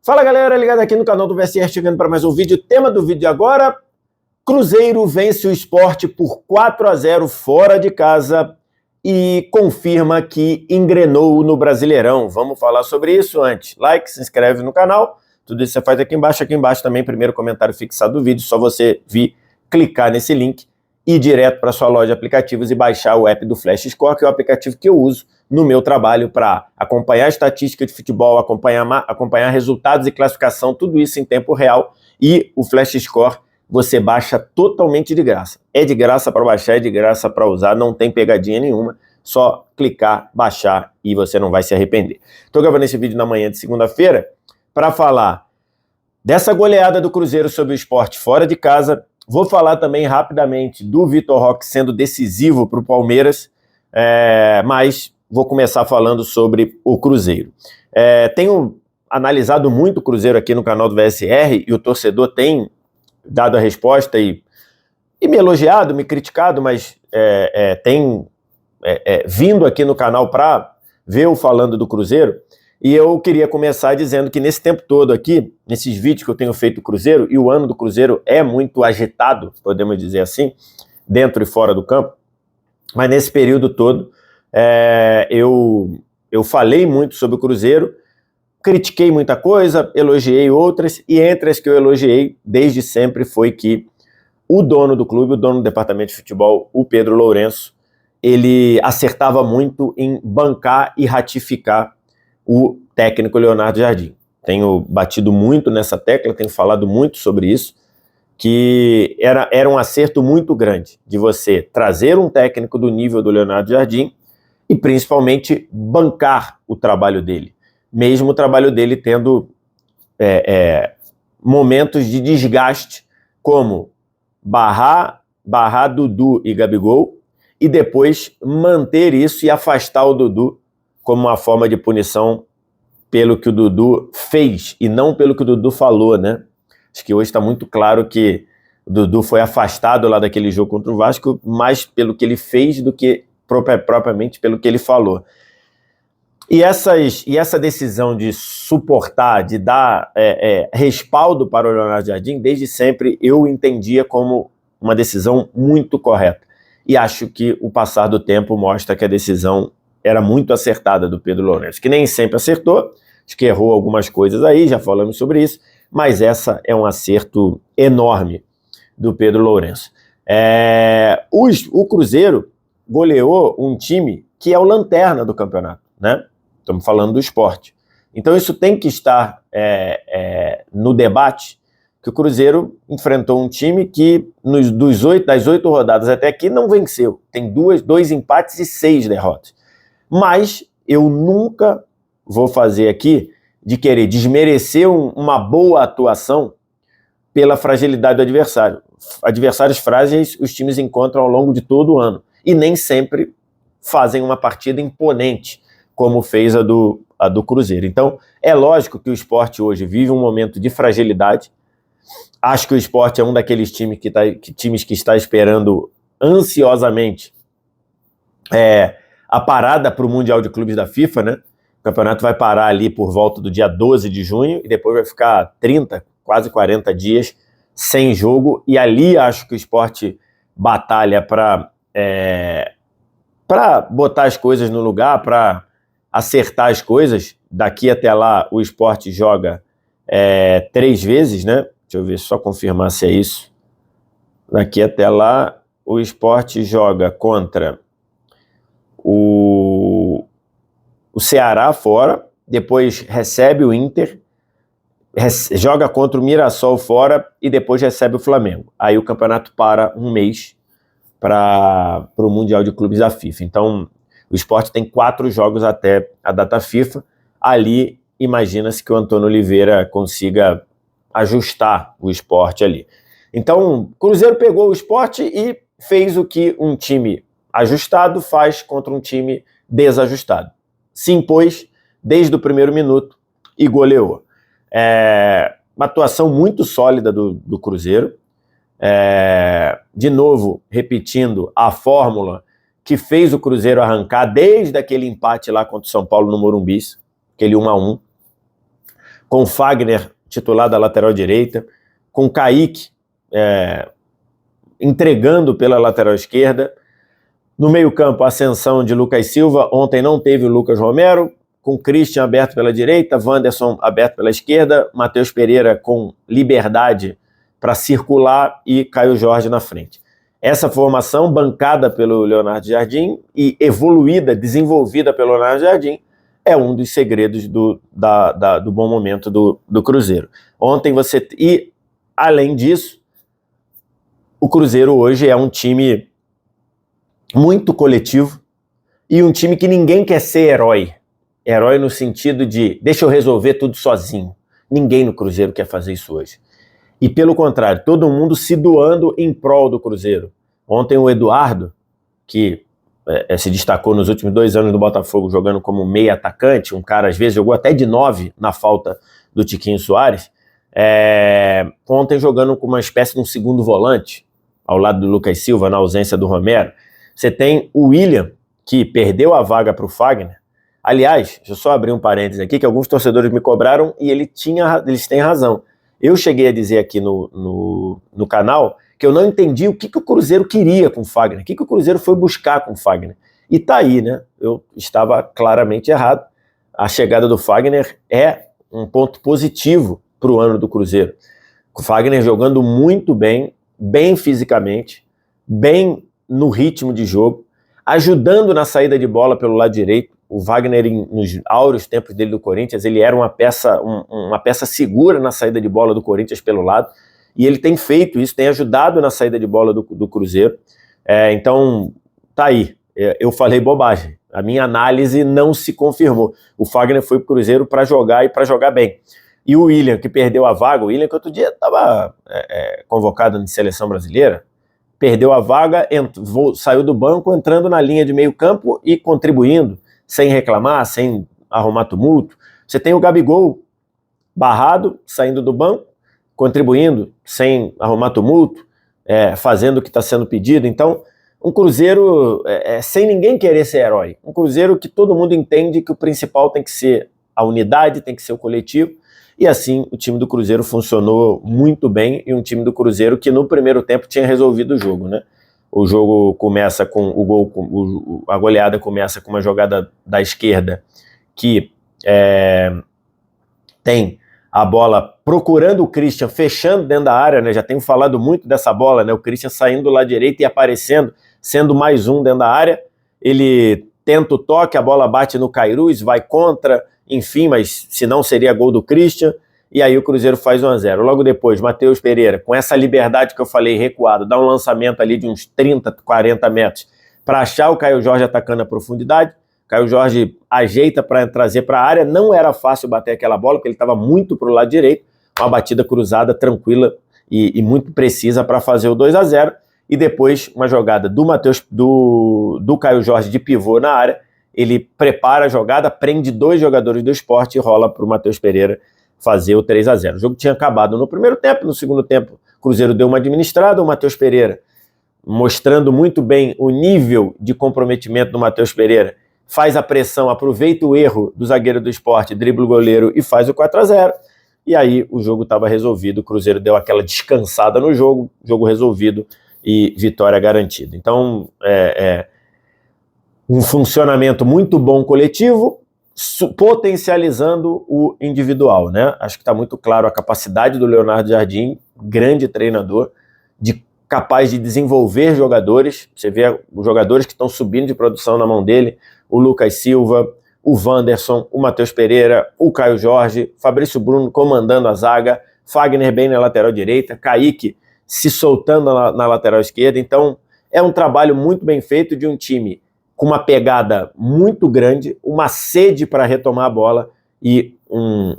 Fala galera, ligado aqui no canal do VSR, chegando para mais um vídeo. Tema do vídeo de agora: Cruzeiro vence o Sport por 4-0 fora de casa e confirma que engrenou no Brasileirão. Vamos falar sobre isso antes. Like, se inscreve no canal, tudo isso você faz aqui embaixo. Aqui embaixo também, primeiro comentário fixado do vídeo, só você vir clicar nesse link e ir direto para sua loja de aplicativos e baixar o app do Flash Score, que é o aplicativo que eu uso no meu trabalho para acompanhar estatística de futebol, acompanhar resultados e classificação, tudo isso em tempo real. E o Flash Score você baixa totalmente de graça. É de graça para baixar, é de graça para usar, não tem pegadinha nenhuma. Só clicar, baixar e você não vai se arrepender. Estou gravando esse vídeo na manhã de segunda-feira para falar dessa goleada do Cruzeiro sobre o Sport fora de casa. Vou falar também rapidamente do Vitor Roque sendo decisivo para o Palmeiras, mas vou começar falando sobre o Cruzeiro. Tenho analisado muito o Cruzeiro aqui no canal do VSR e o torcedor tem dado a resposta e me elogiado, me criticado, mas tem vindo aqui no canal para ver eu falando do Cruzeiro. E eu queria começar dizendo que nesse tempo todo aqui, nesses vídeos que eu tenho feito do Cruzeiro, e o ano do Cruzeiro é muito agitado, podemos dizer assim, dentro e fora do campo, mas nesse período todo eu falei muito sobre o Cruzeiro, critiquei muita coisa, elogiei outras, e entre as que eu elogiei desde sempre foi que o dono do clube, o dono do departamento de futebol, o Pedro Lourenço, ele acertava muito em bancar e ratificar o técnico Leonardo Jardim. Tenho batido muito nessa tecla, tenho falado muito sobre isso, que era um acerto muito grande de você trazer um técnico do nível do Leonardo Jardim e principalmente bancar o trabalho dele, mesmo o trabalho dele tendo momentos de desgaste, como barrar Dudu e Gabigol e depois manter isso e afastar o Dudu como uma forma de punição pelo que o Dudu fez e não pelo que o Dudu falou, né? Acho que hoje está muito claro que o Dudu foi afastado lá daquele jogo contra o Vasco mais pelo que ele fez do que propriamente pelo que ele falou. E essa decisão de suportar, de dar respaldo para o Leonardo Jardim, desde sempre eu entendia como uma decisão muito correta. E acho que o passar do tempo mostra que a decisão era muito acertada do Pedro Lourenço, que nem sempre acertou, acho que errou algumas coisas aí, já falamos sobre isso, mas essa é um acerto enorme do Pedro Lourenço. O Cruzeiro goleou um time que é o lanterna do campeonato, né? Estamos falando do Sport. Então isso tem que estar no debate, que o Cruzeiro enfrentou um time que das 8 rodadas até aqui não venceu, tem 2 empates e 6 derrotas. Mas eu nunca vou fazer aqui de querer desmerecer uma boa atuação pela fragilidade do adversário. Adversários frágeis os times encontram ao longo de todo o ano e nem sempre fazem uma partida imponente, como fez a do Cruzeiro. Então, é lógico que o Sport hoje vive um momento de fragilidade. Acho que o Sport é um daqueles times que está esperando ansiosamente a parada para o Mundial de Clubes da FIFA, né? O campeonato vai parar ali por volta do dia 12 de junho e depois vai ficar 30, quase 40 dias sem jogo, e ali acho que o Sport batalha para botar as coisas no lugar, para acertar as coisas. Daqui até lá o Sport joga 3 vezes, né? Deixa eu ver, só confirmar se é isso. Daqui até lá o Sport joga contra o Ceará fora, depois recebe o Inter, joga contra o Mirassol fora e depois recebe o Flamengo. Aí o campeonato para um mês para o Mundial de Clubes da FIFA. Então o Sport tem 4 jogos até a data FIFA. Ali imagina-se que o Antônio Oliveira consiga ajustar o Sport ali. Então o Cruzeiro pegou o Sport e fez o que um time ajustado faz contra um time desajustado. Se impôs desde o primeiro minuto e goleou. Uma atuação muito sólida do Cruzeiro. De novo, repetindo a fórmula que fez o Cruzeiro arrancar desde aquele empate lá contra o São Paulo no Morumbi, aquele 1-1. com Fagner titular da lateral direita, com Kaique entregando pela lateral esquerda. No meio-campo, a ascensão de Lucas Silva. Ontem não teve o Lucas Romero, com Christian aberto pela direita, Wanderson aberto pela esquerda, Matheus Pereira com liberdade para circular e Caio Jorge na frente. Essa formação, bancada pelo Leonardo Jardim e evoluída, desenvolvida pelo Leonardo Jardim, é um dos segredos do bom momento do Cruzeiro. Ontem E, além disso, o Cruzeiro hoje é um time muito coletivo e um time que ninguém quer ser herói. Herói no sentido de, deixa eu resolver tudo sozinho. Ninguém no Cruzeiro quer fazer isso hoje. E pelo contrário, todo mundo se doando em prol do Cruzeiro. Ontem o Eduardo, que se destacou nos últimos 2 anos do Botafogo jogando como meia atacante, um cara às vezes jogou até de 9 na falta do Tiquinho Soares, ontem jogando com uma espécie de um segundo volante, ao lado do Lucas Silva, na ausência do Romero. Você tem o William, que perdeu a vaga para o Fagner. Aliás, deixa eu só abrir um parênteses aqui, que alguns torcedores me cobraram e eles têm razão. Eu cheguei a dizer aqui no canal que eu não entendi o que o Cruzeiro queria com o Fagner, o que o Cruzeiro foi buscar com o Fagner. E tá aí, né? Eu estava claramente errado. A chegada do Fagner é um ponto positivo para o ano do Cruzeiro. O Fagner jogando muito bem fisicamente, bem no ritmo de jogo, ajudando na saída de bola pelo lado direito. O Wagner, nos áureos tempos dele do Corinthians, ele era uma peça segura na saída de bola do Corinthians pelo lado, e ele tem feito isso, tem ajudado na saída de bola do Cruzeiro. Então, tá aí. Eu falei bobagem. A minha análise não se confirmou. O Fagner foi pro Cruzeiro para jogar e para jogar bem. E o William, que perdeu a vaga, o William que outro dia estava convocado na seleção brasileira, perdeu a vaga, saiu do banco, entrando na linha de meio campo e contribuindo, sem reclamar, sem arrumar tumulto. Você tem o Gabigol barrado, saindo do banco, contribuindo, sem arrumar tumulto, fazendo o que está sendo pedido. Então, um Cruzeiro sem ninguém querer ser herói. Um Cruzeiro que todo mundo entende que o principal tem que ser a unidade, tem que ser o coletivo. E assim, o time do Cruzeiro funcionou muito bem, e um time do Cruzeiro que no primeiro tempo tinha resolvido o jogo, né? O jogo começa com o gol, a goleada começa com uma jogada da esquerda que tem a bola procurando o Christian, fechando dentro da área, né? Já tenho falado muito dessa bola, né? O Christian saindo do lado direito e aparecendo, sendo mais um dentro da área. Ele tenta o toque, a bola bate no Cairuz, vai contra, enfim, mas se não seria gol do Christian. E aí o Cruzeiro faz 1-0. Logo depois, Matheus Pereira, com essa liberdade que eu falei, recuado, dá um lançamento ali de uns 30, 40 metros para achar o Caio Jorge atacando a profundidade. Caio Jorge ajeita para trazer para a área. Não era fácil bater aquela bola, porque ele estava muito para o lado direito. Uma batida cruzada, tranquila e muito precisa para fazer o 2-0. E depois uma jogada do Caio Jorge de pivô na área. Ele prepara a jogada, prende 2 jogadores do Sport e rola para o Matheus Pereira fazer o 3-0. O jogo tinha acabado no primeiro tempo. No segundo tempo, o Cruzeiro deu uma administrada. O Matheus Pereira, mostrando muito bem o nível de comprometimento do Matheus Pereira, faz a pressão, aproveita o erro do zagueiro do Sport, dribla o goleiro e faz o 4-0. E aí o jogo estava resolvido. O Cruzeiro deu aquela descansada no jogo resolvido e vitória garantida. Então, um funcionamento muito bom coletivo, potencializando o individual, né? Acho que está muito claro a capacidade do Leonardo Jardim, grande treinador, capaz de desenvolver jogadores. Você vê os jogadores que estão subindo de produção na mão dele, o Lucas Silva, o Wanderson, o Matheus Pereira, o Caio Jorge, Fabrício Bruno comandando a zaga, Fagner bem na lateral direita, Kaique se soltando na lateral esquerda. Então é um trabalho muito bem feito de um time com uma pegada muito grande, uma sede para retomar a bola e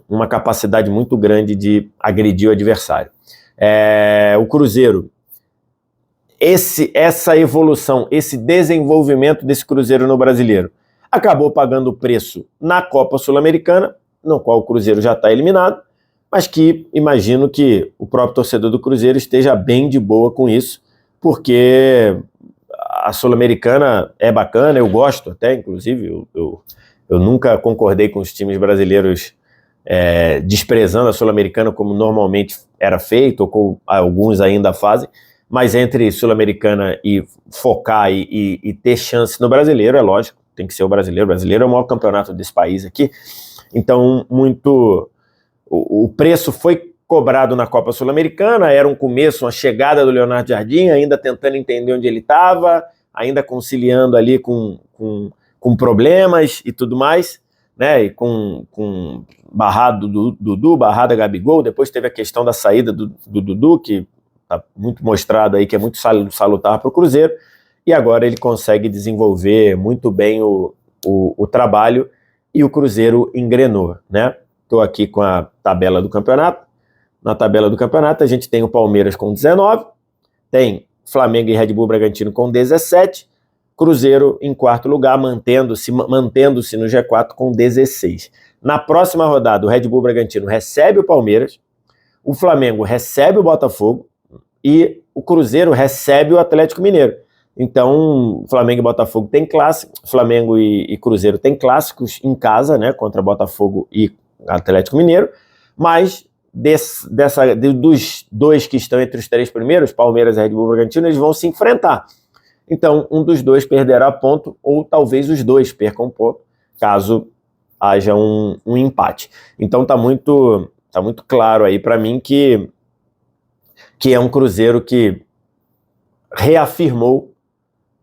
uma capacidade muito grande de agredir o adversário. O Cruzeiro, essa evolução, esse desenvolvimento desse Cruzeiro no Brasileiro, acabou pagando o preço na Copa Sul-Americana, no qual o Cruzeiro já está eliminado, mas que imagino que o próprio torcedor do Cruzeiro esteja bem de boa com isso, porque a Sul-Americana é bacana, eu gosto até, inclusive, eu nunca concordei com os times brasileiros desprezando a Sul-Americana como normalmente era feito, ou como alguns ainda fazem, mas entre Sul-Americana e focar e ter chance no brasileiro, é lógico, tem que ser o brasileiro é o maior campeonato desse país aqui, então o preço foi cobrado na Copa Sul-Americana, era um começo, uma chegada do Leonardo Jardim, ainda tentando entender onde ele estava, ainda conciliando ali com problemas e tudo mais, né, e com barrado do Dudu, barrada Gabigol, depois teve a questão da saída do Dudu, que está muito mostrado aí, que é muito salutar para o Cruzeiro, e agora ele consegue desenvolver muito bem o trabalho, e o Cruzeiro engrenou, né? Estou aqui com a tabela do campeonato. Na tabela do campeonato a gente tem o Palmeiras com 19, tem Flamengo e Red Bull Bragantino com 17, Cruzeiro em quarto lugar, mantendo-se no G4 com 16. Na próxima rodada, o Red Bull Bragantino recebe o Palmeiras, o Flamengo recebe o Botafogo e o Cruzeiro recebe o Atlético Mineiro. Então, Flamengo e Botafogo tem clássico, Flamengo e Cruzeiro tem clássicos em casa, né, contra Botafogo e Atlético Mineiro, mas dos dois que estão entre os 3 primeiros, Palmeiras e Red Bull Bragantino, eles vão se enfrentar. Então, um dos dois perderá ponto, ou talvez os dois percam ponto, caso haja um empate. Então, tá muito claro aí para mim que é um Cruzeiro que reafirmou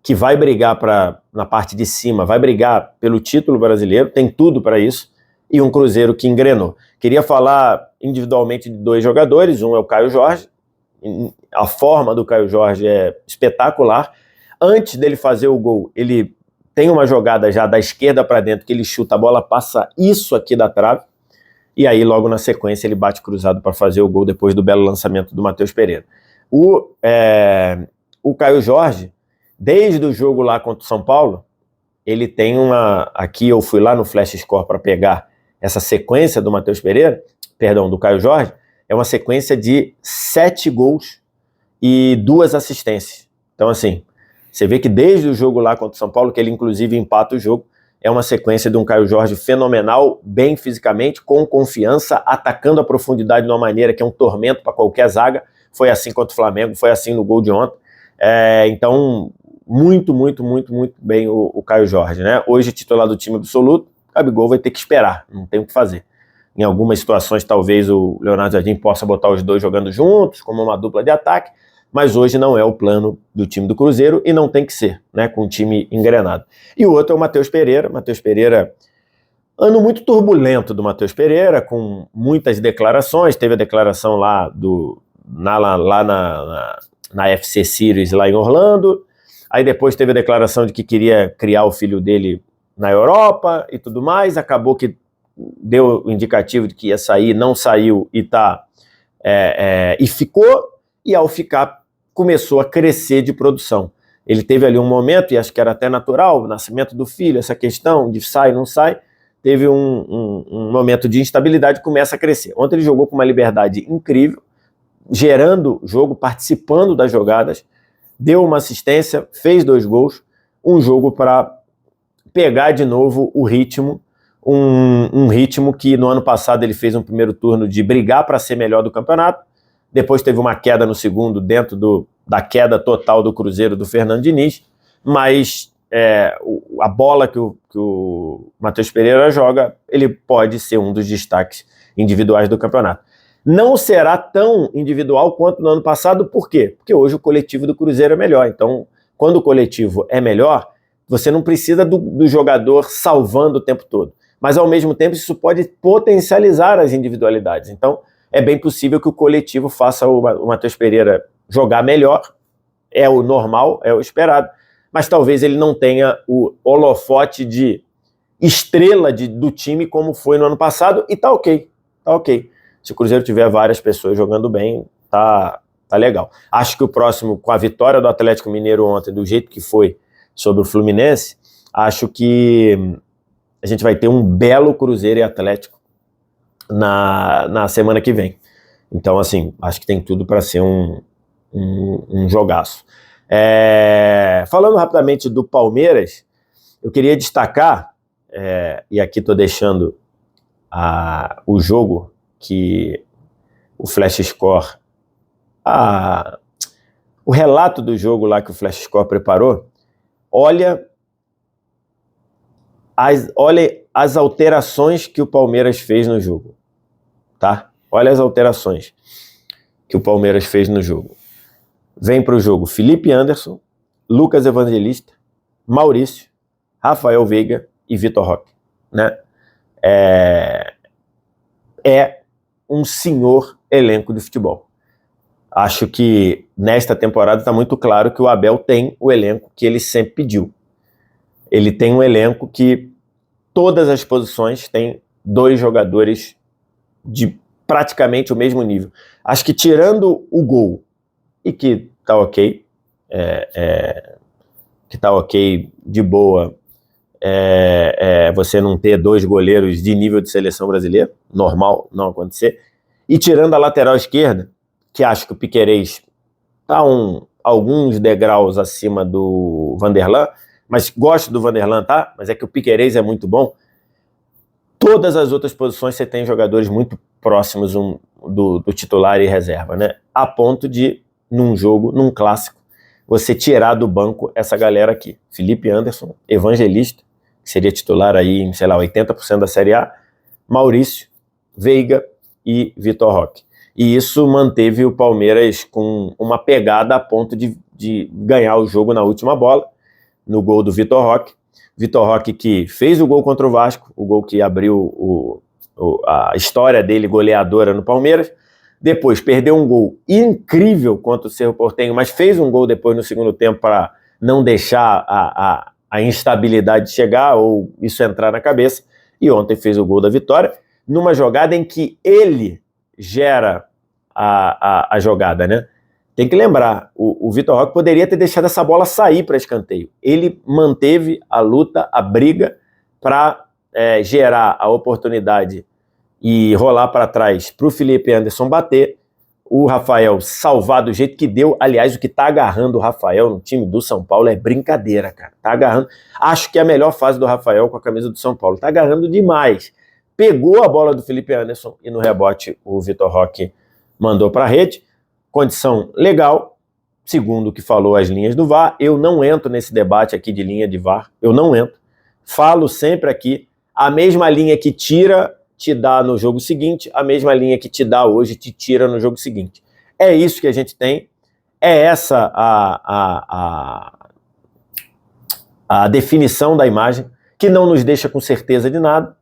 que vai brigar na parte de cima, vai brigar pelo título brasileiro, tem tudo para isso, e um Cruzeiro que engrenou. Queria falar individualmente de 2 jogadores, um é o Caio Jorge, a forma do Caio Jorge é espetacular. Antes dele fazer o gol, ele tem uma jogada já da esquerda para dentro, que ele chuta, a bola passa isso aqui da trave, e aí logo na sequência ele bate cruzado para fazer o gol depois do belo lançamento do Matheus Pereira. O Caio Jorge, desde o jogo lá contra o São Paulo, ele tem aqui eu fui lá no Flash Score para pegar essa sequência do Matheus Pereira, do Caio Jorge, é uma sequência de 7 gols e 2 assistências. Então, assim, você vê que desde o jogo lá contra o São Paulo, que ele inclusive empata o jogo, é uma sequência de um Caio Jorge fenomenal, bem fisicamente, com confiança, atacando a profundidade de uma maneira que é um tormento para qualquer zaga. Foi assim contra o Flamengo, foi assim no gol de ontem. Então, muito bem o Caio Jorge, né? Hoje titular do time absoluto, Gabigol vai ter que esperar, não tem o que fazer. Em algumas situações, talvez o Leonardo Jardim possa botar os dois jogando juntos, como uma dupla de ataque, mas hoje não é o plano do time do Cruzeiro e não tem que ser, né, com o time engrenado. E o outro é o Matheus Pereira. Matheus Pereira, ano muito turbulento do Matheus Pereira, com muitas declarações. Teve a declaração lá na FC Series lá em Orlando, aí depois teve a declaração de que queria criar o filho dele na Europa e tudo mais, acabou que deu o indicativo de que ia sair, não saiu e ficou, e ao ficar começou a crescer de produção. Ele teve ali um momento, e acho que era até natural, o nascimento do filho, essa questão de sai, não sai, teve um momento de instabilidade, começa a crescer. Ontem ele jogou com uma liberdade incrível, gerando jogo, participando das jogadas, deu uma assistência, fez 2 gols, um jogo para pegar de novo o ritmo, um ritmo que no ano passado ele fez um primeiro turno de brigar para ser melhor do campeonato, depois teve uma queda no segundo, dentro da queda total do Cruzeiro do Fernando Diniz, mas a bola que o Matheus Pereira joga, ele pode ser um dos destaques individuais do campeonato. Não será tão individual quanto no ano passado, por quê? Porque hoje o coletivo do Cruzeiro é melhor, então quando o coletivo é melhor, você não precisa do jogador salvando o tempo todo, mas ao mesmo tempo isso pode potencializar as individualidades, então é bem possível que o coletivo faça o Matheus Pereira jogar melhor, é o normal, é o esperado, mas talvez ele não tenha o holofote de estrela do time como foi no ano passado, e tá ok. Se o Cruzeiro tiver várias pessoas jogando bem, tá legal. Acho que o próximo, com a vitória do Atlético Mineiro ontem, do jeito que foi sobre o Fluminense, acho que a gente vai ter um belo Cruzeiro e Atlético na semana que vem. Então, assim, acho que tem tudo para ser um jogaço. Falando rapidamente do Palmeiras, eu queria destacar, e aqui estou deixando o jogo que o Flash Score, o relato do jogo lá que o Flash Score preparou, olha as alterações que o Palmeiras fez no jogo, tá? Olha as alterações que o Palmeiras fez no jogo. Vem para o jogo Felipe Anderson, Lucas Evangelista, Maurício, Rafael Veiga e Vitor Roque, né? É um senhor elenco de futebol. Acho que nesta temporada está muito claro que o Abel tem o elenco que ele sempre pediu. Ele tem um elenco que todas as posições tem 2 jogadores de praticamente o mesmo nível. Acho que tirando o gol, e que tá ok, que tá ok de boa, você não ter 2 goleiros de nível de seleção brasileira, normal não acontecer, e tirando a lateral esquerda, que acho que o Piquerez tá alguns degraus acima do Vanderlan, mas gosto do Vanderlan, tá? Mas é que o Piquerez é muito bom. Todas as outras posições você tem jogadores muito próximos do titular e reserva, né? A ponto de, num jogo, num clássico, você tirar do banco essa galera aqui. Felipe Anderson, Evangelista, que seria titular aí em, 80% da Série A, Maurício, Veiga e Vitor Roque. E isso manteve o Palmeiras com uma pegada a ponto de ganhar o jogo na última bola, no gol do Vitor Roque. Vitor Roque que fez o gol contra o Vasco, o gol que abriu a história dele goleadora no Palmeiras. Depois perdeu um gol incrível contra o Cerro Porteño, mas fez um gol depois no segundo tempo para não deixar a instabilidade chegar ou isso entrar na cabeça. E ontem fez o gol da vitória, numa jogada em que ele gera a jogada, né? Tem que lembrar, o Vitor Roque poderia ter deixado essa bola sair para escanteio. Ele manteve a luta, a briga, para gerar a oportunidade e rolar para trás para o Felipe Anderson bater, o Rafael salvar do jeito que deu. Aliás, o que está agarrando o Rafael no time do São Paulo é brincadeira, cara. Tá agarrando. Acho que é a melhor fase do Rafael com a camisa do São Paulo. Tá agarrando demais. Pegou a bola do Felipe Anderson e no rebote o Vitor Roque mandou para a rede. Condição legal, segundo o que falou as linhas do VAR. Eu não entro nesse debate aqui de linha de VAR, eu não entro. Falo sempre aqui, a mesma linha que tira, te dá no jogo seguinte, a mesma linha que te dá hoje, te tira no jogo seguinte. É isso que a gente tem, é essa a definição da imagem, que não nos deixa com certeza de nada.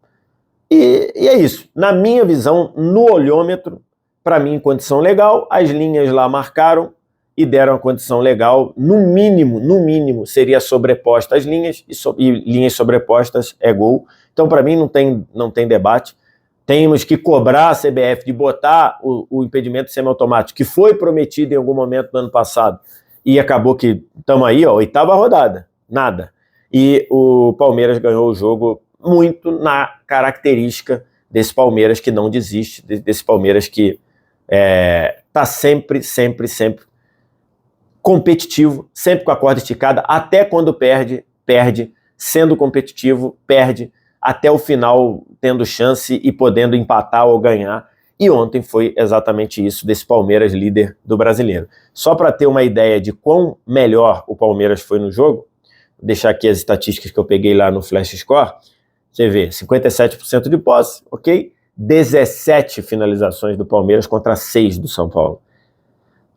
E é isso. Na minha visão, no olhômetro, para mim, condição legal, as linhas lá marcaram e deram a condição legal, no mínimo, seria sobreposta as linhas, e linhas sobrepostas é gol. Então, para mim, não tem debate. Temos que cobrar a CBF de botar o impedimento semiautomático, que foi prometido em algum momento do ano passado, e acabou que estamos aí, ó, 8ª rodada, nada. E o Palmeiras ganhou o jogo muito na característica desse Palmeiras que não desiste, desse Palmeiras que tá sempre competitivo, sempre com a corda esticada, até quando perde, sendo competitivo, perde, até o final tendo chance e podendo empatar ou ganhar. E ontem foi exatamente isso, desse Palmeiras líder do Brasileiro. Só para ter uma ideia de quão melhor o Palmeiras foi no jogo, vou deixar aqui as estatísticas que eu peguei lá no Flash Score. Você vê, 57% de posse, ok? 17 finalizações do Palmeiras contra 6 do São Paulo.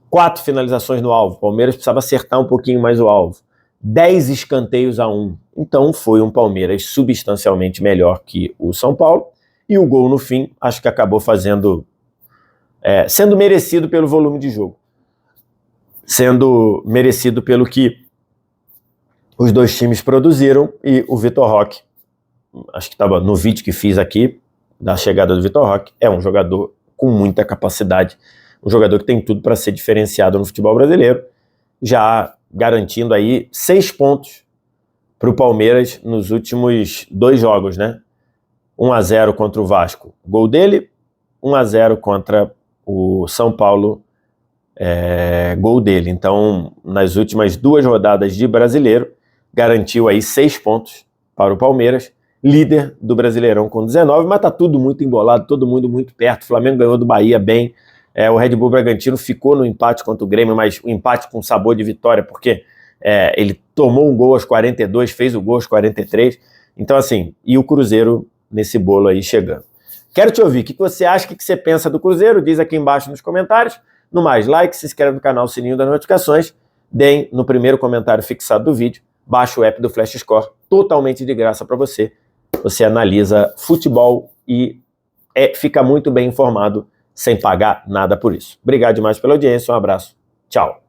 4 finalizações no alvo. O Palmeiras precisava acertar um pouquinho mais o alvo. 10 escanteios a 1. Então foi um Palmeiras substancialmente melhor que o São Paulo. E o gol no fim, acho que acabou sendo merecido pelo volume de jogo. Sendo merecido pelo que os dois times produziram. E o Vitor Roque, acho que estava no vídeo que fiz aqui, da chegada do Vitor Roque, é um jogador com muita capacidade, um jogador que tem tudo para ser diferenciado no futebol brasileiro, já garantindo aí 6 pontos para o Palmeiras nos últimos 2 jogos, né? 1-0 contra o Vasco, gol dele, 1-0 contra o São Paulo, gol dele. Então, nas últimas 2 rodadas de Brasileiro, garantiu aí 6 pontos para o Palmeiras, líder do Brasileirão com 19, mas tá tudo muito embolado, todo mundo muito perto. O Flamengo ganhou do Bahia bem, o Red Bull Bragantino ficou no empate contra o Grêmio, mas o empate com sabor de vitória, porque ele tomou um gol aos 42, fez o gol aos 43, então assim, e o Cruzeiro nesse bolo aí chegando. Quero te ouvir, o que você acha, o que você pensa do Cruzeiro? Diz aqui embaixo nos comentários. No mais, like, se inscreve no canal, sininho das notificações, deem no primeiro comentário fixado do vídeo, baixa o app do Flash Score, totalmente de graça para você. Você analisa futebol e fica muito bem informado sem pagar nada por isso. Obrigado demais pela audiência, um abraço, tchau.